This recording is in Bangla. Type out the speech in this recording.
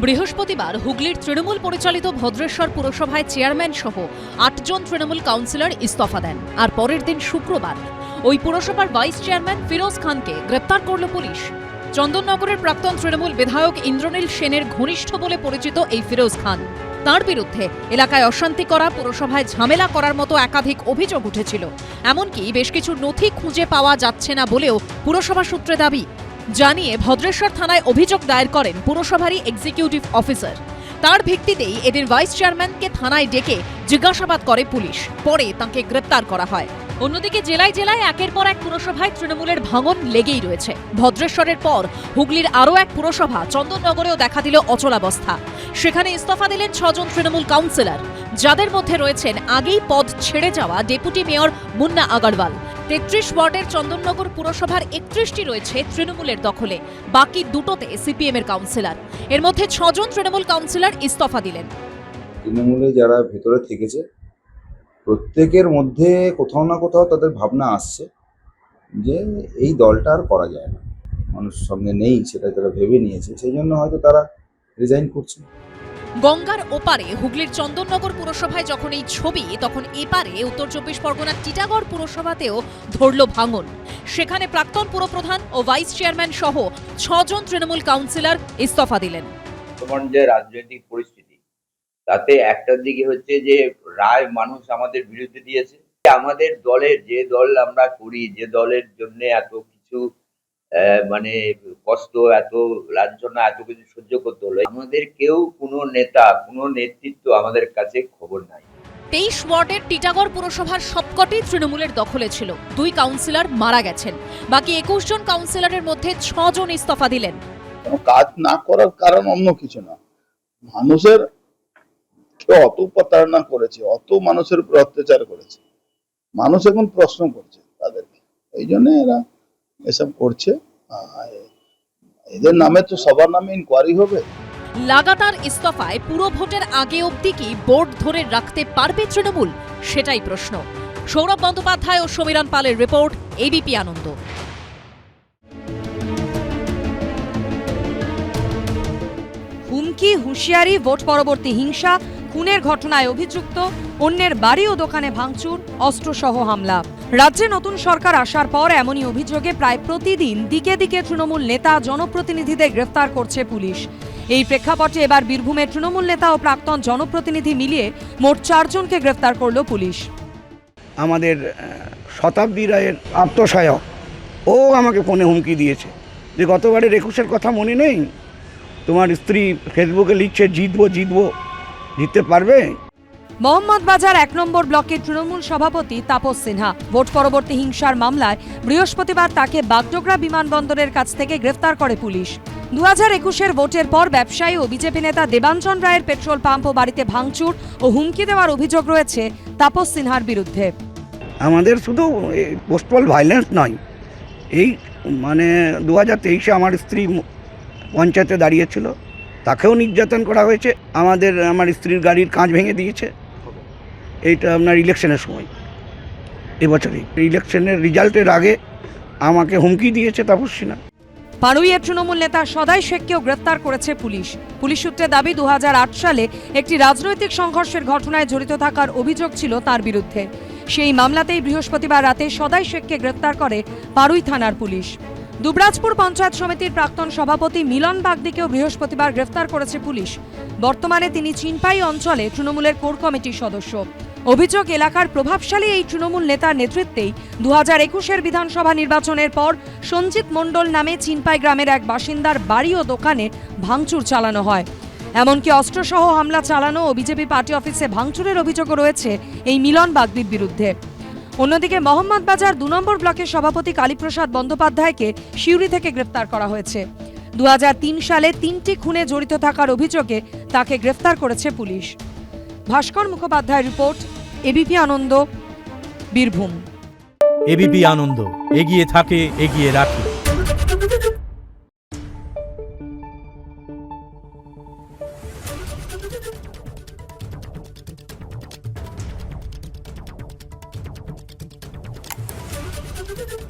বৃহস্পতিবার হুগলির তৃণমূল পরিচালিত ভদ্রেশ্বর পুরসভায় চেয়ারম্যান সহ ৮ জন তৃণমূল কাউন্সিলর ইস্তফা দেন। আর পরের দিন শুক্রবার ওই পুরসভার ভাইস চেয়ারম্যান ফিরোজ খানকে গ্রেপ্তার করল পুলিশ। চন্দননগরের প্রাক্তন তৃণমূল বিধায়ক ইন্দ্রনীল সেনের ঘনিষ্ঠ বলে পরিচিত এই ফিরোজ খান, তার বিরুদ্ধে এলাকায় অশান্তি করা, পুরসভায় ঝামেলা করার মতো একাধিক অভিযোগ উঠেছিল। এমনকি বেশ কিছু নথি খুঁজে পাওয়া যাচ্ছে না বলেও পুরসভা সূত্রে দাবি। জানিয়ে ভদ্রেশ্বর থানায় অভিযোগ দায়ের করেন পুরসভারই এক্সিকিউটিভ অফিসার। তার ভিত্তিতেই এদিন ভাইস চেয়ারম্যানকে থানায় ডেকে জিজ্ঞাসাবাদ করে পুলিশ। পরে তাঁকে গ্রেপ্তার করা হয়। অন্যদিকে জেলায় জেলায় একের পর এক পুরসভায় তৃণমূলের ভাঙন লেগেই রয়েছে। ভদ্রেশ্বরের পর হুগলির আরও এক পুরসভা চন্দননগরেও দেখা দিল অচলাবস্থা। সেখানে ইস্তফা দিলেন 6 জন তৃণমূল কাউন্সিলর, যাদের মধ্যে রয়েছেন আগেই পদ ছেড়ে যাওয়া ডেপুটি মেয়র মুন্না আগরওয়াল। 33 ওয়ার্ডের চন্দননগর পুরসভার 31টি রয়েছে তৃণমূলের দখলে, বাকি দুটোতে সিপিএম এর কাউন্সিলর। এর মধ্যে 6 জন তৃণমূল কাউন্সিলর ইস্তফা দিলেন। তৃণমূলে যারা ভেতরে থেকেছে প্রত্যেকের মধ্যে কোথাও না কোথাও তাদের ভাবনা আসছে যে এই দলটা আর করা যায় না, মানুষের সঙ্গে নেই, সেটা তারা ভেবে নিয়েছে, সেই জন্য হয়তো তারা রিজাইন করছে। গঙ্গার ওপারে হুগলির চন্দননগর পুরসভায় যখন এই ছবি, তখন এপারে উত্তর 24 পরগনার টিটাগড় পুরসভাতেও ধরল ভাঙন। সেখানে প্রাক্তন পুরপ্রধান ও ভাইস চেয়ারম্যান সহ 6 জন তৃণমূল কাউন্সিলর ইস্তফা দিলেন। বর্তমান যে রাজনৈতিক পরিস্থিতি, তাতে একটা দিকে হচ্ছে যে রায় মানুষ আমাদের বিরুদ্ধে দিয়েছে। আমাদের দলের যে দল আমরা করি, যে দলের জন্য এত কিছু মানে কষ্ট, এত লাঞ্ছনা, এত কিছু সহ্য করতে হলো, আমাদের কেউ কোনো নেতা, কোনো নেতৃত্ব আমাদের কাছে খবর নাই। 23 ওয়ার্ডের টিটাগড় পুরসভার সবকটি তৃণমূলের দখলে ছিল। 2 কাউন্সিলর মারা গেছেন। বাকি 21 জন কাউন্সিলরের মধ্যে 6 জন ইস্তফা দিলেন। কাজ না করার কারণ অন্য কিছু না, মানুষের অত প্রতারণা করেছে, অত মানুষের উপর অত্যাচার করেছে, মানুষ এখন প্রশ্ন করছে তাদেরকে, এই জন্য এরা এসব করছে। এদের নামে তো সবার নামে ইনকোয়ারি হবে। লাগাতার ইস্তফায় পুরো ভোটের আগে অবধি কি বোর্ড ধরে রাখতে পারবে তৃণমূল? সেটাই প্রশ্ন। সৌরভ বন্দ্যোপাধ্যায় ও সমীরণ পালের রিপোর্ট, এবিপি আনন্দ। হুমকি, হুঁশিয়ারি, ভোট পরবর্তী হিংসা, খুনের ঘটনায় অভিযুক্ত, অন্যের বাড়ি ও দোকানে ভাঙচুর, অস্ত্রসহ হামলা। রাজ্যে নতুন সরকার আসার পর এমনই অভিযোগে প্রায় প্রতিদিন দিকে দিকে তৃণমূল নেতা, জনপ্রতিনিধিদের গ্রেফতার করছে পুলিশ। এই প্রেক্ষাপটে এবার বীরভূমের তৃণমূল নেতা ও প্রাক্তন জনপ্রতিনিধি মিলিয়ে মোট 4 জনকে গ্রেফতার করল পুলিশ। আমাদের শতাব্দী রায়ের আত্মসহায়ক, ও আমাকে ফোনে হুমকি দিয়েছে যে গতবারের 21-এর কথা মনে নেই, তোমার স্ত্রী ফেসবুকে লিখছে জিতবো জিতবো, জিততে পারবে। মোহাম্মদবাজার 1 নম্বর ব্লকের তৃণমূল সভাপতি তাপস সিনহা ভোট পরবর্তী হিংসার মামলায় বৃহস্পতিবার তাকে বাগডোগরা বিমানবন্দরের কাছ থেকে গ্রেফতার করে পুলিশ। 2021-এর ভোটের পর ব্যবসায়ী ও বিজেপি নেতা দেবাঞ্জন রায়ের পেট্রোল পাম্প ও বাড়িতে ভাঙচুর ও হুমকি দেওয়ার অভিযোগ রয়েছে তাপস সিনহার বিরুদ্ধে। আমাদের শুধু পোস্টাল ভায়োলেন্স নয়, এই মানে 2023-এ আমার স্ত্রী পঞ্চায়েতে দাঁড়িয়েছিল, তাকেও নির্যাতন করা হয়েছে। আমার স্ত্রীর গাড়ির কাঁচ ভেঙে দিয়েছে। এইটা আপনার ইলেকশনের সময়, এবছরই ইলেকশনের রেজাল্টের আগে আমাকে হুমকি দিয়েছে তাপস সিনহা। পাড়ুইয়ের তৃণমূল নেতা সদাই শেখকেও গ্রেফতার করেছে পুলিশ। পুলিশ সূত্রে দাবি 2008 সালে একটি রাজনৈতিক সংঘর্ষের ঘটনায় জড়িত থাকার অভিযোগ ছিল তার বিরুদ্ধে। সেই মামলাতেই বৃহস্পতিবার রাতে সদাই শেখকে গ্রেফতার করে পাড়ুই থানার পুলিশ। দুবরাজপুর পঞ্চায়েত সমিতির প্রাক্তন সভাপতি মিলন বাগদিকেও বৃহস্পতিবার গ্রেফতার করেছে পুলিশ। বর্তমানে তিনি চিনপাই অঞ্চলে তৃণমূলের কোর কমিটির সদস্য। অভিযোগ, এলাকার প্রভাবশালী এই তৃণমূল নেতার নেতৃত্বেই 2021-এর বিধানসভা নির্বাচনের পর সঞ্জিত মণ্ডল নামে চিনপাই গ্রামের এক বাসিন্দার বাড়ি ও দোকানে ভাঙচুর চালানো হয়। এমনকি অস্ত্রসহ হামলা চালানো ও বিজেপি পার্টি অফিসে ভাঙচুরের অভিযোগও রয়েছে এই মিলন বাগদির বিরুদ্ধে। অন্যদিকে মোহাম্মদবাজার 2 নম্বর ব্লকের সভাপতি কালীপ্রসাদ বন্দ্যোপাধ্যায়কে সিউড়ি থেকে গ্রেফতার করা হয়েছে। 2003 সালে 3টি খুনে জড়িত থাকার অভিযোগে তাকে গ্রেফতার করেছে পুলিশ। ভাস্কর মুখোপাধ্যায়ের রিপোর্ট, এবিপি আনন্দ, বীরভূম। এবিপি আনন্দ, এগিয়ে থাকে, এগিয়ে রাখে। Thank you.